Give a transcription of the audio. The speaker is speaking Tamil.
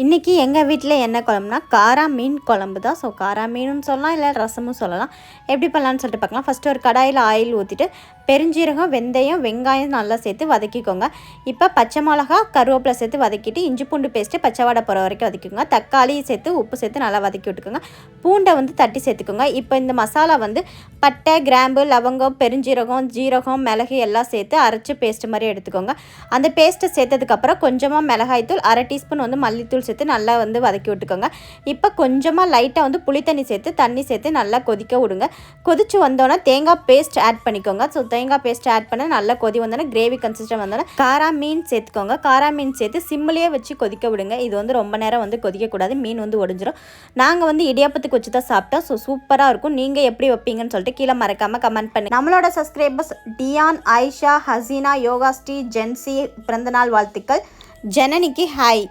இன்றைக்கி எங்கள் வீட்டில் என்ன குழம்புனா காரா மீன் குழம்பு தான். ஸோ காரா மீனுன்னு சொல்லலாம், இல்லை ரசமும் சொல்லலாம். எப்படி பண்ணலான்னு சொல்லிட்டு பார்க்கலாம். ஃபஸ்ட்டு ஒரு கடாயில் ஆயில் ஊற்றிட்டு பெருஞ்சீரகம், வெந்தயம், வெங்காயம் நல்லா சேர்த்து வதக்கிக்கோங்க. இப்போ பச்சை மிளகா, கருவேப்பிலை சேர்த்து வதக்கிட்டு இஞ்சி பூண்டு பேஸ்ட்டு பச்சை வாடை போகிற வரைக்கும் வதக்கிக்கோங்க. தக்காளி சேர்த்து உப்பு சேர்த்து நல்லா வதக்கி விட்டுக்கோங்க. பூண்டை தட்டி சேர்த்துக்கோங்க. இப்போ இந்த மசாலா பட்டை, கிராம்பு, லவங்கம், பெருஞ்சீரகம், ஜீரகம், மிளகு எல்லாம் சேர்த்து அரைச்சி பேஸ்ட்டு மாதிரி எடுத்துக்கோங்க. அந்த பேஸ்ட்டை சேர்த்ததுக்கப்புறம் கொஞ்சமாக மிளகாய்த்தூள், அரை டீஸ்பூன் மல்லித்தூள் சேர்த்து நல்லா வதக்கி விட்டுக்கோங்க. இப்போ கொஞ்சமாக லைட்டாக புளி தண்ணி சேர்த்து நல்லா கொதிக்க விடுங்க. கொதிச்சு வந்தோன்னே தேங்காய் பேஸ்ட் ஆட் பண்ணிக்கோங்க. ஸோ தேங்காய் பேஸ்ட் ஆட் பண்ண நல்லா கொதி வந்தோன்னே கிரேவி கன்சிஸ்டன்ட் வந்தோன்னே காரா மீன் சேர்த்துக்கோங்க. காரா மீன் சேர்த்து சிம்மிலேயே வச்சு கொதிக்க விடுங்க. இது ரொம்ப நேரம் கொதிக்கக்கூடாது, மீன் ஒடிஞ்சிடும். நாங்கள் இடியாப்பத்துக்கு வச்சு தான் சாப்பிட்டோம். ஸோ சூப்பராக இருக்கும். நீங்கள் எப்படி வைப்பீங்கன்னு சொல்லிட்டு கீழே மறக்காமல் கமெண்ட் பண்ணுங்கள். நம்மளோட சப்ஸ்கிரைபர்ஸ் டியான், ஆயிஷா, ஹசீனா, யோகாஸ்ரீ, ஜென்சி பிறந்தநாள் வாழ்த்துக்கள். ஜனனிக்கு ஹாய்.